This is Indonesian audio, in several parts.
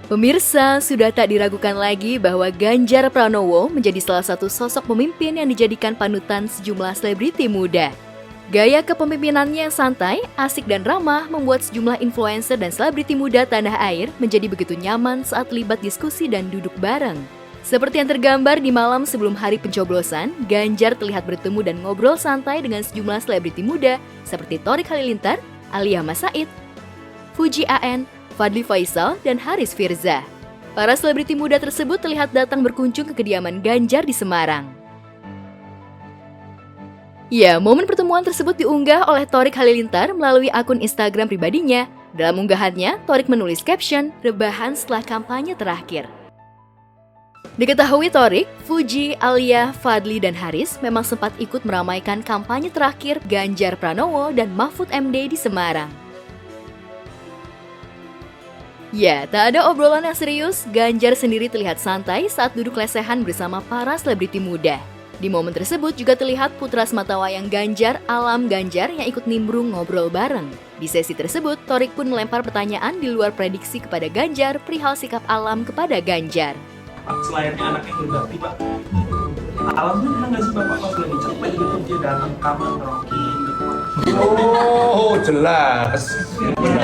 Pemirsa, sudah tak diragukan lagi bahwa Ganjar Pranowo menjadi salah satu sosok pemimpin yang dijadikan panutan sejumlah selebriti muda. Gaya kepemimpinannya yang santai, asik dan ramah membuat sejumlah influencer dan selebriti muda tanah air menjadi begitu nyaman saat terlibat diskusi dan duduk bareng. Seperti yang tergambar di malam sebelum hari pencoblosan, Ganjar terlihat bertemu dan ngobrol santai dengan sejumlah selebriti muda seperti Thorik Halilintar, Alia Mas Said, Fuji AN, Fadly Faisal, dan Haris Firza. Para selebriti muda tersebut terlihat datang berkunjung ke kediaman Ganjar di Semarang. Ya, momen pertemuan tersebut diunggah oleh Thorik Halilintar melalui akun Instagram pribadinya. Dalam unggahannya, Thorik menulis caption, "Rebahan setelah kampanye terakhir." Diketahui Thorik, Fuji, Alia, Fadly, dan Haris memang sempat ikut meramaikan kampanye terakhir Ganjar Pranowo dan Mahfud MD di Semarang. Ya, tak ada obrolan yang serius, Ganjar sendiri terlihat santai saat duduk lesehan bersama para selebriti muda. Di momen tersebut juga terlihat putra sematawayang Ganjar, Alam Ganjar, yang ikut nimbrung ngobrol bareng. Di sesi tersebut, Thorik pun melempar pertanyaan di luar prediksi kepada Ganjar perihal sikap Alam kepada Ganjar. Selainnya anak yang berbakti, Pak, Alam tuh nggak sih Bapak pas lagi capek gitu dia datang ke kamar ngerokok. Oh, jelas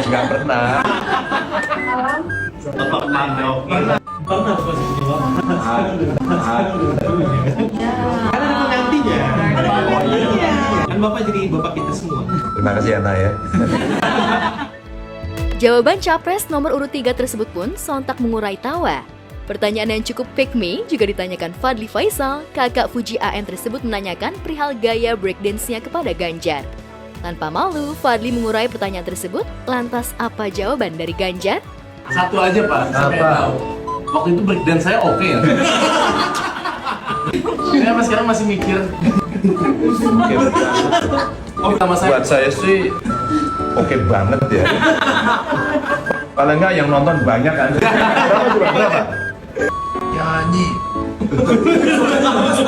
nggak pernah. Bapak ngerokok. Pernah pas itu, Pak. Kan ada penggantinya. Kan Bapak jadi Bapak kita semua. Terima kasih Ana ya. Jawaban capres nomor urut 3 tersebut pun sontak mengurai tawa. Pertanyaan yang cukup pick me juga ditanyakan Fadly Faisal. Kakak Fuji AN tersebut menanyakan perihal gaya breakdance-nya kepada Ganjar. Tanpa malu, Fadly mengurai pertanyaan tersebut. Lantas apa jawaban dari Ganjar? Satu aja Pak, saya tahu. Waktu itu breakdance saya oke ya. Saya sampai sekarang masih mikir. Sama saya. Buat saya sih oke banget ya. Kalau enggak yang nonton banyak kan. Berapa? Nyanyi.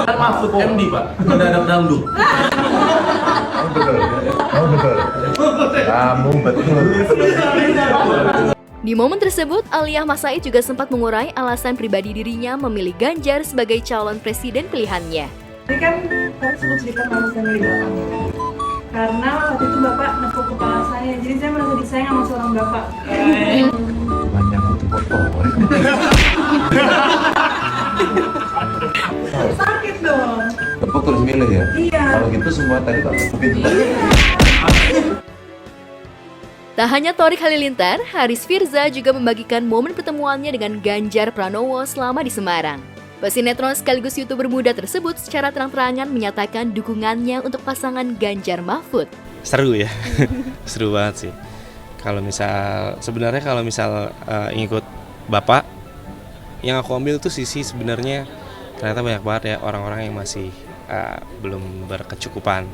Kan Mahfud MD Pak, mendadak dangdut. Oh betul. Kamu betul. Di momen tersebut, Alia Mas Said juga sempat mengurai alasan pribadi dirinya memilih Ganjar sebagai calon presiden pilihannya. Ini kan harus cerita kalau family Bapak. Karena waktu itu Bapak nepuk kepala saya, jadi saya merasa disayang sama seorang Bapak. Banyak untuk favorit. Sakit dong. Tepuk terus milih ya? Iya. Kalau gitu semua tadi tak tepukin. Tak hanya Thorik Halilintar, Haris Firza juga membagikan momen pertemuannya dengan Ganjar Pranowo selama di Semarang. Pesinetron sekaligus YouTuber muda tersebut secara terang-terangan menyatakan dukungannya untuk pasangan Ganjar Mahfud. Seru ya, seru banget sih. Sebenarnya kalau misal ngikut Bapak, yang aku ambil tuh sisi sebenarnya ternyata banyak banget ya orang-orang yang masih belum berkecukupan.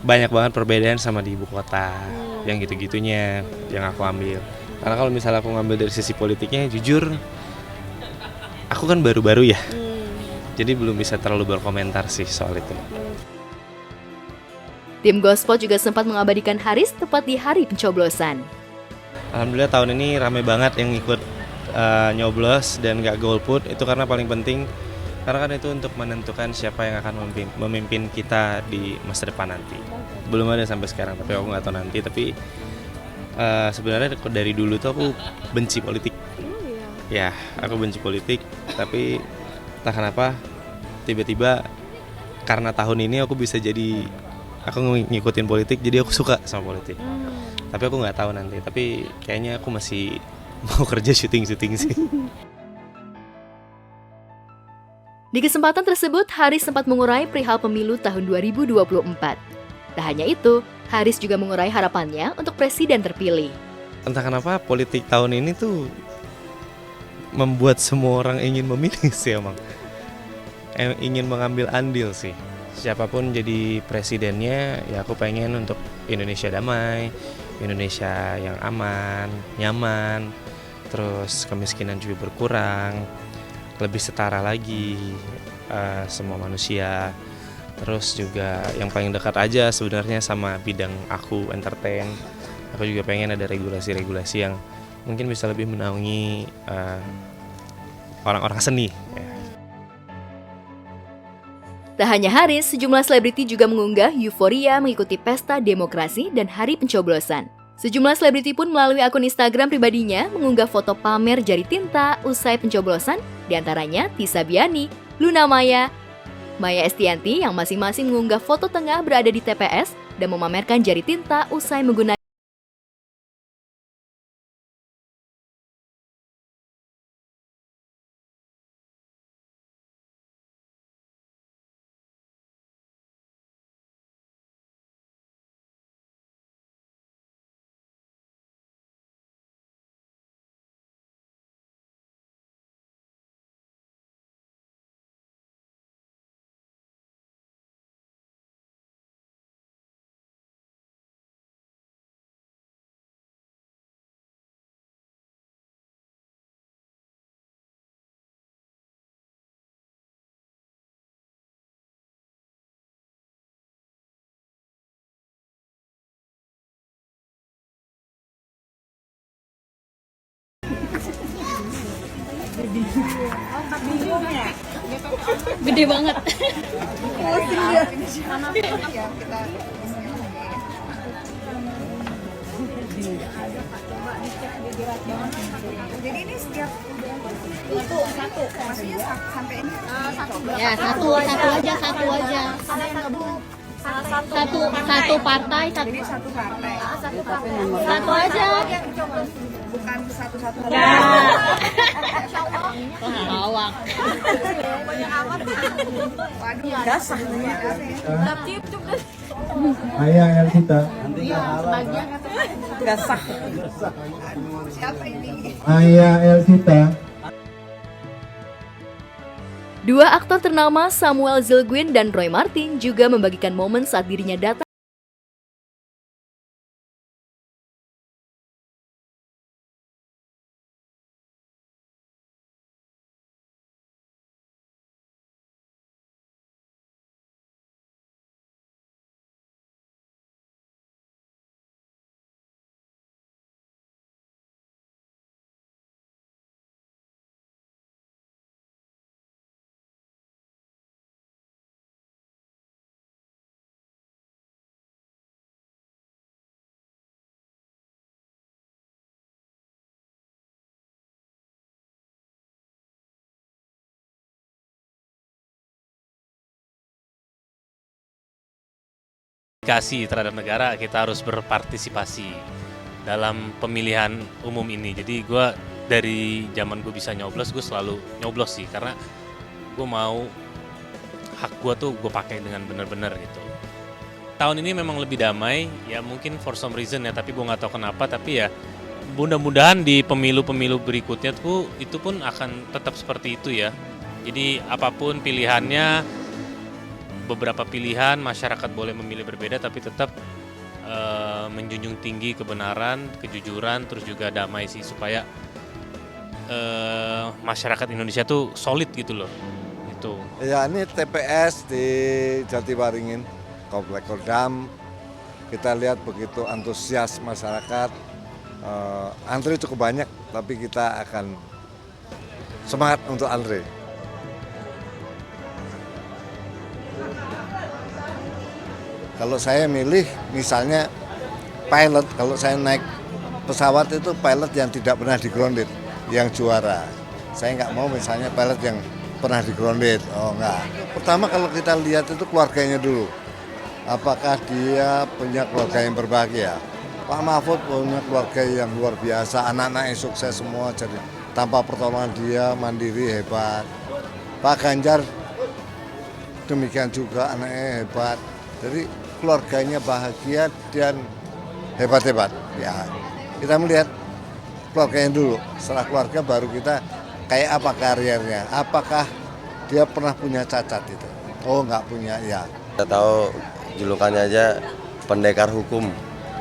Banyak banget perbedaan sama di ibu kota, yang gitu-gitunya yang aku ambil. Karena kalau misalnya aku ngambil dari sisi politiknya, jujur, aku kan baru-baru ya, jadi belum bisa terlalu berkomentar sih soal itu. Tim Gospel juga sempat mengabadikan Haris tepat di hari pencoblosan. Alhamdulillah tahun ini ramai banget yang ikut nyoblos dan gak golput, itu karena paling penting. Karena kan itu untuk menentukan siapa yang akan memimpin kita di masa depan nanti. Belum ada sampai sekarang, tapi aku nggak tahu nanti. Tapi sebenarnya dari dulu tuh aku benci politik. Ya, aku benci politik. Tapi entah kenapa tiba-tiba karena tahun ini aku bisa jadi aku ngikutin politik, jadi aku suka sama politik. Tapi aku nggak tahu nanti. Tapi kayaknya aku masih mau kerja syuting sih. Di kesempatan tersebut, Haris sempat mengurai perihal pemilu tahun 2024. Tak hanya itu, Haris juga mengurai harapannya untuk presiden terpilih. Entah kenapa politik tahun ini tuh membuat semua orang ingin memilih sih emang. Ingin mengambil andil sih. Siapapun jadi presidennya, ya aku pengen untuk Indonesia damai, Indonesia yang aman, nyaman, terus kemiskinan juga berkurang, lebih setara lagi semua manusia. Terus juga yang paling dekat aja sebenarnya sama bidang aku entertain. Aku juga pengen ada regulasi-regulasi yang mungkin bisa lebih menaungi orang-orang seni. Ya. Tak hanya Haris, sejumlah selebriti juga mengunggah euforia mengikuti pesta demokrasi dan hari pencoblosan. Sejumlah selebriti pun melalui akun Instagram pribadinya mengunggah foto pamer jari tinta usai pencoblosan, diantaranya Tisa Biani, Luna Maya, Maya Estianty yang masing-masing mengunggah foto tengah berada di TPS dan memamerkan jari tinta usai menggunakan gede banget. Jadi ini setiap satu maksudnya sampai ini Ya, satu aja. Satu partai, jadi satu partai satu aja. bukan satu-satu Lawak. waduh dasar Ayah Elvita. dasar siapa ini Ayah Elvita. Dua aktor ternama Samuel Zilguin dan Roy Martin juga membagikan momen saat dirinya datang Kasih terhadap negara, kita harus berpartisipasi dalam pemilihan umum ini. Jadi gue dari zaman gue bisa nyoblos, gue selalu nyoblos sih, karena gue mau hak gue tuh gue pakai dengan benar-benar gitu. Tahun ini memang lebih damai, ya mungkin for some reason ya, tapi gue nggak tahu kenapa. Tapi ya mudah-mudahan di pemilu-pemilu berikutnya tuh itu pun akan tetap seperti itu ya. Jadi apapun pilihannya, beberapa pilihan masyarakat boleh memilih berbeda, tapi tetap menjunjung tinggi kebenaran, kejujuran, terus juga damai sih, supaya masyarakat Indonesia tuh solid gitu loh. Itu. Ya ini TPS di Jatiwaringin, Komplek Kodam. Kita lihat begitu antusias masyarakat, antri cukup banyak, tapi kita akan semangat untuk antri. Kalau saya milih misalnya pilot, kalau saya naik pesawat itu pilot yang tidak pernah di-grounded, yang juara. Saya nggak mau misalnya pilot yang pernah di-grounded, oh enggak. Pertama kalau kita lihat itu keluarganya dulu. Apakah dia punya keluarga yang berbahagia? Pak Mahfud punya keluarga yang luar biasa, anak-anaknya sukses semua, jadi tanpa pertolongan dia mandiri hebat. Pak Ganjar demikian juga, anaknya hebat. Jadi keluarganya bahagia dan hebat-hebat. Ya, kita melihat keluarganya dulu. Setelah keluarga baru kita kayak apa karirnya. Apakah dia pernah punya cacat itu? Oh, nggak punya, ya. Kita tahu julukannya aja pendekar hukum.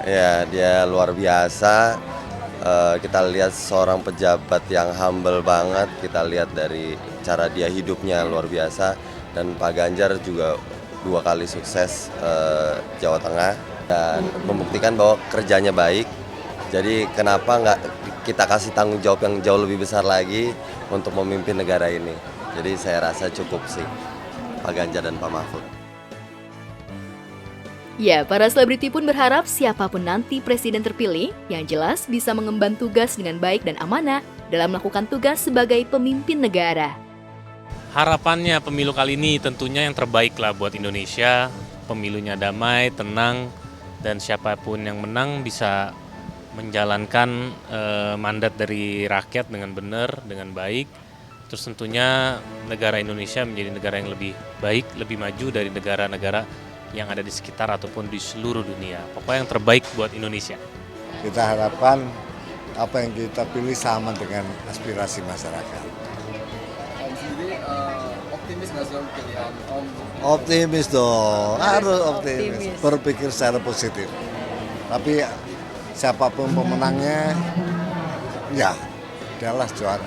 Ya, dia luar biasa. Kita lihat seorang pejabat yang humble banget. Kita lihat dari cara dia hidupnya luar biasa. Dan Pak Ganjar juga 2 kali sukses Jawa Tengah dan membuktikan bahwa kerjanya baik, Jadi kenapa nggak kita kasih tanggung jawab yang jauh lebih besar lagi untuk memimpin negara ini. Jadi saya rasa cukup sih Pak Ganjar dan Pak Mahfud. Ya, para selebriti pun berharap siapapun nanti presiden terpilih, yang jelas bisa mengemban tugas dengan baik dan amanah dalam melakukan tugas sebagai pemimpin negara. Harapannya pemilu kali ini tentunya yang terbaik lah buat Indonesia. Pemilunya damai, tenang, dan siapapun yang menang bisa menjalankan mandat dari rakyat dengan benar, dengan baik. Terus tentunya negara Indonesia menjadi negara yang lebih baik, lebih maju dari negara-negara yang ada di sekitar ataupun di seluruh dunia. Pokoknya yang terbaik buat Indonesia. Kita harapkan apa yang kita pilih sama dengan aspirasi masyarakat. Om sendiri optimis nggak sih pilihan Om? Optimis dong, harus optimis. Berpikir secara positif. Tapi siapapun pemenangnya, ya, dialah juara.